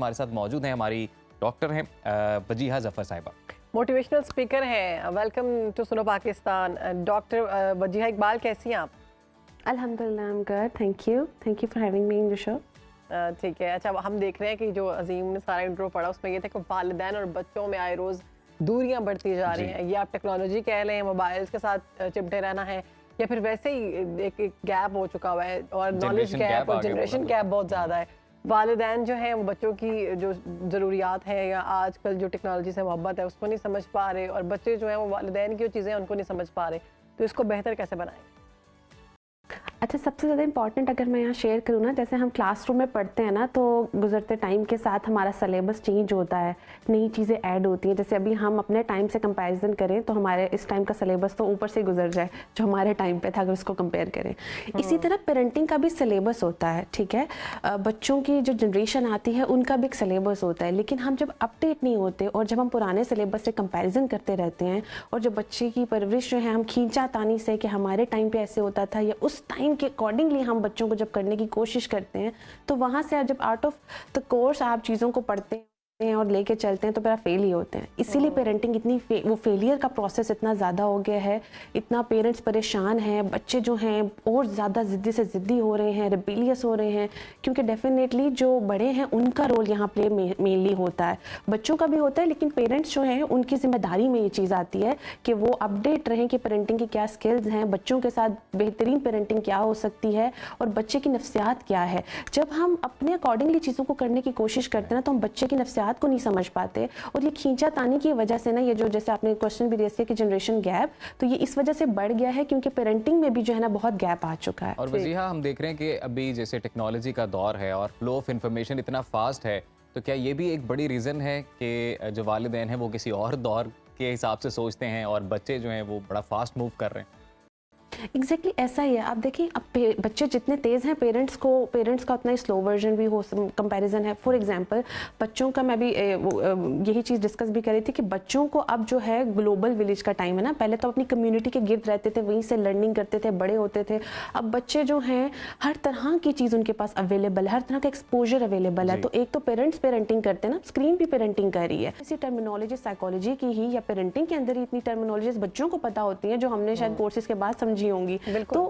हमारे साथ मौजूद हैं, हमारी डॉक्टर हैं वजीहा जफ़र साहिबा, मोटिवेशनल स्पीकर हैं। वेलकम टू सुनो पाकिस्तान। डॉक्टर वजीहा इकबाल, कैसी हैं आप? अल्हम्दुलिल्लाह, I am good, thank you for having me in the show. ठीक है। अच्छा, अब हम देख रहे हैं कि जो अजीम ने सारा इंट्रो पढ़ा उसमें ये था कि वालिदैन और बच्चों में आए रोज़ दूरियां बढ़ती जा रही हैं। ये आप टेक्नोलॉजी कह लें, मोबाइल्स के साथ चिपटे रहना है, या फिर वैसे ही एक गैप हो चुका हुआ है और नॉलेज गैप और जनरेशन गैप बहुत ज़्यादा है। वालिदैन जो हैं वो बच्चों की जो ज़रूरियात है या आजकल जो टेक्नोलॉजी से मोहब्बत है उसको नहीं समझ पा रहे, और बच्चे जो हैं वो वालिदैन की जो चीज़ें हैं उनको नहीं समझ पा रहे। तो इसको बेहतर कैसे बनाएं? अच्छा, सबसे ज़्यादा इंपॉर्टेंट अगर मैं यहाँ शेयर करूँ ना, जैसे हम क्लासरूम में पढ़ते हैं ना, तो गुजरते टाइम के साथ हमारा सिलेबस चेंज होता है, नई चीज़ें ऐड होती हैं। जैसे अभी हम अपने टाइम से कंपैरिजन करें तो हमारे इस टाइम का सिलेबस तो ऊपर से गुजर जाए जो हमारे टाइम पे था, अगर उसको कंपेयर करें। इसी तरह पेरेंटिंग का भी सिलेबस होता है, ठीक है। बच्चों की जो जनरेशन आती है उनका भी एक सिलेबस होता है, लेकिन हम जब अपडेट नहीं होते और जब हम पुराने सिलेबस से कंपेरिजन करते रहते हैं, और जब बच्चे की परवरिश जो है हम खींचा तानी से कि हमारे टाइम पे ऐसे होता था या उस टाइम के अकॉर्डिंगली हम बच्चों को जब करने की कोशिश करते हैं, तो वहाँ से जब आउट ऑफ द कोर्स आप चीज़ों को पढ़ते हैं और लेके चलते हैं तो फिर फेल ही होते हैं। इसीलिए पेरेंटिंग इतनी वो फेलियर का प्रोसेस इतना ज़्यादा हो गया है, इतना पेरेंट्स परेशान हैं, बच्चे जो हैं और ज़्यादा ज़िद्दी से ज़िद्दी हो रहे हैं, रिबेलियस हो रहे हैं, क्योंकि डेफिनेटली जो बड़े हैं उनका रोल यहाँ प्ले मेनली होता है, बच्चों का भी होता है, लेकिन पेरेंट्स जो हैं उनकी जिम्मेदारी में ये चीज़ आती है कि वो अपडेट रहें कि पेरेंटिंग की क्या स्किल्स हैं, बच्चों के साथ बेहतरीन पेरेंटिंग क्या हो सकती है और बच्चे की नफ्सियात क्या है। जब हम अपने अकॉर्डिंगली चीज़ों को करने की कोशिश करते हैं ना, तो हम बच्चे की नफ्सियात को नहीं समझ पाते, और ये खींचा तानी की वजह से ना, ये जो जैसे आपने क्वेश्चन भी रेज किया कि जनरेशन गैप, तो ये इस वजह से बढ़ गया है क्योंकि पेरेंटिंग में भी जो है ना बहुत गैप आ चुका है। और वजीहा हम देख रहे हैं कि अभी जैसे टेक्नोलॉजी का दौर है और फ्लो ऑफ इंफॉर्मेशन इतना फास्ट है, तो क्या ये भी एक बड़ी रीज़न है कि जो वालिदैन हैं वो किसी और दौर के हिसाब से सोचते हैं और बच्चे जो हैं वो बड़ा फास्ट मूव कर रहे हैं? एग्जैक्टली ऐसा ही है। आप देखिए, अब बच्चे जितने तेज़ हैं, पेरेंट्स का उतना ही स्लो वर्जन भी हो कंपैरिजन है। फॉर एग्जांपल, बच्चों का मैं भी यही चीज़ डिस्कस भी कर रही थी कि बच्चों को अब जो है ग्लोबल विलेज का टाइम है ना, पहले तो अपनी कम्युनिटी के गिर्द रहते थे, वहीं से लर्निंग करते थे, बड़े होते थे। अब बच्चे जो हैं हर तरह की चीज़ उनके पास अवेलेबल है, हर तरह का एक्सपोजर अवेलेबल है। तो एक तो पेरेंट्स पेरेंटिंग करते हैं ना, स्क्रीन भी पेरेंटिंग कर रही है। इसी टर्मिनोलॉजी साइकोलॉजी की ही या पेरेंटिंग के अंदर ही इतनी टर्मिनोलॉजीज बच्चों को पता होती हैं जो हमने शायद कोर्सेज के बाद समझी होंगी। तो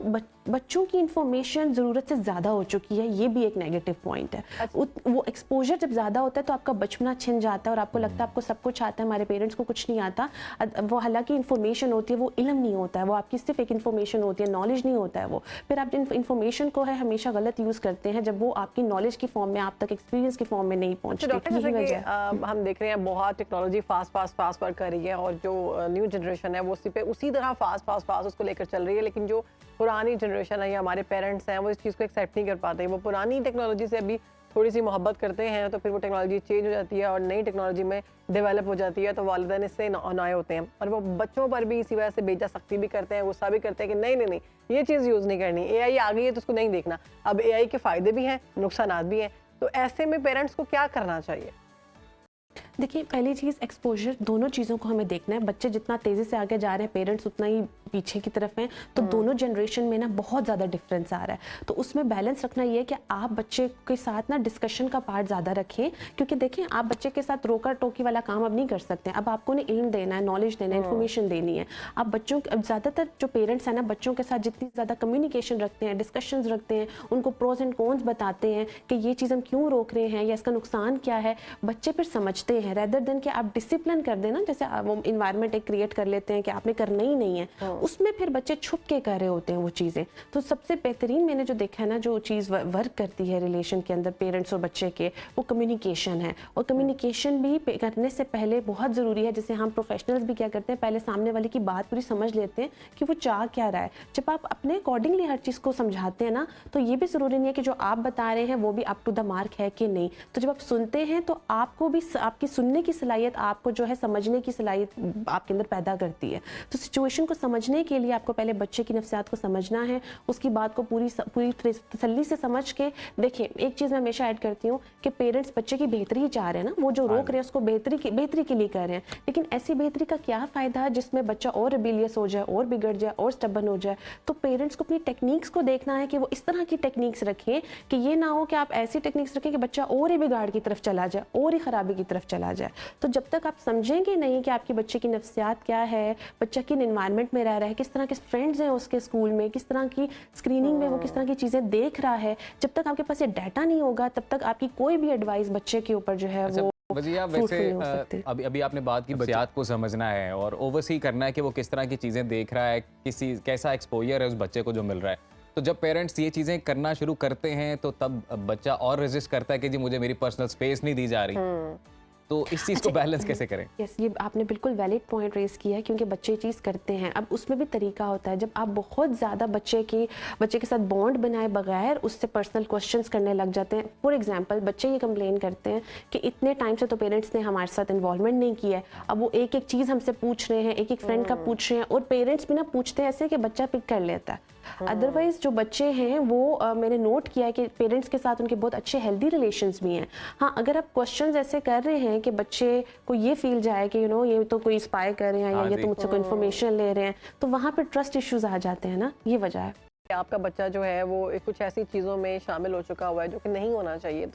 बच्चों की इंफॉर्मेशन ज़रूरत से ज़्यादा हो चुकी है, ये भी एक नेगेटिव पॉइंट है। वो एक्सपोजर जब ज़्यादा होता है तो आपका बचपना छिन जाता है और आपको लगता है आपको सब कुछ आता है, हमारे पेरेंट्स को कुछ नहीं आता। वो हालांकि इंफॉर्मेशन होती है, वो इल्म नहीं होता है, वो आपकी सिर्फ एक इन्फॉर्मेशन होती है, नॉलेज नहीं होता है वो। फिर आप इन्फॉर्मेशन को है हमेशा गलत यूज़ करते हैं जब वो आपकी नॉलेज की फॉर्म में, आप तक एक्सपीरियंस की फॉर्म में नहीं पहुँचती। हम देख रहे हैं बहुत टेक्नोलॉजी फास्ट वर्क कर रही है, और जो न्यू जनरेशन है वो उसी तरह फास्ट उसको लेकर चल रही है, लेकिन जो पुरानी जनरेशन है या हमारे पेरेंट्स हैं वो इस चीज़ को एक्सेप्ट नहीं कर पाते। वो पुरानी टेक्नोलॉजी से अभी थोड़ी सी मोहब्बत करते हैं, तो फिर वो टेक्नोलॉजी चेंज हो जाती है और नई टेक्नोलॉजी में डेवलप हो जाती है, तो वालिदैन इससे नाए होते हैं, और वो बच्चों पर भी इसी वजह से बेजा सख्ती भी करते हैं, गुस्सा भी करते हैं कि नहीं ये चीज़ यूज़ नहीं करनी, AI आ गई है तो उसको नहीं देखना। अब AI के फ़ायदे भी हैं, नुकसानात भी हैं, तो ऐसे में पेरेंट्स को क्या करना चाहिए? देखिए, पहली चीज़ एक्सपोजर, दोनों चीज़ों को हमें देखना है। बच्चे जितना तेज़ी से आगे जा रहे हैं, पेरेंट्स उतना ही पीछे की तरफ हैं, तो दोनों जनरेशन में ना बहुत ज़्यादा डिफरेंस आ रहा है। तो उसमें बैलेंस रखना ये है कि आप बच्चे के साथ ना डिस्कशन का पार्ट ज़्यादा रखें, क्योंकि देखिए आप बच्चे के साथ रोका टोकी वाला काम अब नहीं कर सकते। अब आपको ना इल्म देना है, नॉलेज देना है, इन्फॉर्मेशन देनी है। आप बच्चों, अब ज़्यादातर जो पेरेंट्स हैं ना, बच्चों के साथ जितनी ज़्यादा कम्युनिकेशन रखते हैं, डिस्कशन रखते हैं, उनको प्रोज एंड कॉन्स बताते हैं कि ये चीज़ हम क्यों रोक रहे हैं या इसका नुकसान क्या है, बच्चे फिर समझते हैं। रेदर देन कि आप डिसिप्लिन कर देना, जैसे वो इन्वायरमेंट एक क्रिएट कर लेते हैं कि आपने करना ही नहीं है, उसमें फिर बच्चे छुप के कर रहे होते हैं वो चीज़ें। तो सबसे बेहतरीन मैंने जो देखा है ना, जो चीज़ वर्क करती है रिलेशन के अंदर पेरेंट्स और बच्चे के, वो कम्युनिकेशन है। और कम्युनिकेशन भी करने से पहले बहुत ज़रूरी है। जैसे हम प्रोफेशनल्स भी क्या करते हैं, पहले सामने वाले की बात पूरी समझ लेते हैं कि वो चाह क्या रहा है। जब आप अपने अकॉर्डिंगली हर चीज़ को समझाते हैं ना, तो ये भी ज़रूरी नहीं है कि जो आप बता रहे हैं वो भी अप टू द मार्क है कि नहीं। तो जब आप सुनते हैं तो आपको भी आपकी सुनने की सलाहियत, आपको जो है समझने की सलाहियत आपके अंदर पैदा करती है। तो सिचुएशन को समझ समझने के लिए आपको पहले बच्चे की नफ्सियात को समझना है, उसकी बात को पूरी तसल्ली से समझ के देखिए। एक चीज़ मैं हमेशा ऐड करती हूँ कि पेरेंट्स बच्चे की बेहतरी ही चाह रहे हैं ना, वो जो रोक रहे हैं उसको बेहतरी के लिए कर रहे हैं, लेकिन ऐसी बेहतरी का क्या फ़ायदा जिसमें बच्चा और रिबेलियस हो जाए और बिगड़ जाए और स्टबर्न हो जाए। तो पेरेंट्स को अपनी टेक्निक्स को देखना है कि वो इस तरह की टेक्निक्स रखें कि ये ना हो कि आप ऐसी टेक्निक्स रखें कि बच्चा और ही बिगाड़ की तरफ चला जाए और ही ख़राबी की तरफ चला जाए। तो जब तक आप समझेंगे नहीं कि आपके बच्चे की नफ्सियात क्या है, बच्चा किन इन्वायरमेंट में रह रहा है, किस तरह के फ्रेंड्स हैं उसके स्कूल में, किस तरह की स्क्रीनिंग में वो किस तरह की चीज़ें देख रहा है, जब तक आपके पास ये डाटा नहीं होगा तब तक आपकी कोई भी एडवाइस बच्चे के ऊपर जो है वो वजिया वैसे अभी आपने बात की बच्चात को समझना है और ओवरसी करना है कि वो किस तरह की चीज़ें देख रहा है, कैसा एक्सपोजर है उस बच्चे को जो मिल रहा है। तो जब पेरेंट्स ये चीज़ें करना शुरू करते हैं तो तब बच्चा और रेजिस्ट करता है कि जी मुझे मेरी पर्सनल स्पेस नहीं दी जा रही। तो इस चीज़ को बैलेंस कैसे करें? यस, ये आपने बिल्कुल वैलिड पॉइंट रेस किया है, क्योंकि बच्चे ये चीज़ करते हैं। अब उसमें भी तरीका होता है, जब आप बहुत ज़्यादा बच्चे के साथ बॉन्ड बनाए बगैर उससे पर्सनल क्वेश्चंस करने लग जाते हैं। फॉर एग्जांपल बच्चे ये कंप्लेन करते हैं कि इतने टाइम से तो पेरेंट्स ने हमारे साथ इन्वॉल्वमेंट नहीं किया है, अब वो एक एक चीज़ हमसे पूछ रहे हैं, एक एक फ्रेंड का पूछ रहे हैं, और पेरेंट्स भी ना पूछते हैं ऐसे कि बच्चा पिक कर लेता है। अदरवाइज जो बच्चे हैं वो मैंने नोट किया है कि पेरेंट्स के साथ उनके बहुत अच्छे हेल्दी रिलेशंस भी हैं। हाँ, अगर आप क्वेश्चंस ऐसे कर रहे हैं कि बच्चे को ये फील जाए कि ये तो कोई स्पाई कर रहे हैं या ये तो मुझसे कोई इन्फॉर्मेशन ले रहे हैं, तो वहाँ पे ट्रस्ट इश्यूज आ जाते हैं ना, ये वजह है। आपका बच्चा जो है वो कुछ ऐसी चीज़ों में शामिल हो चुका हुआ है जो कि नहीं होना चाहिए।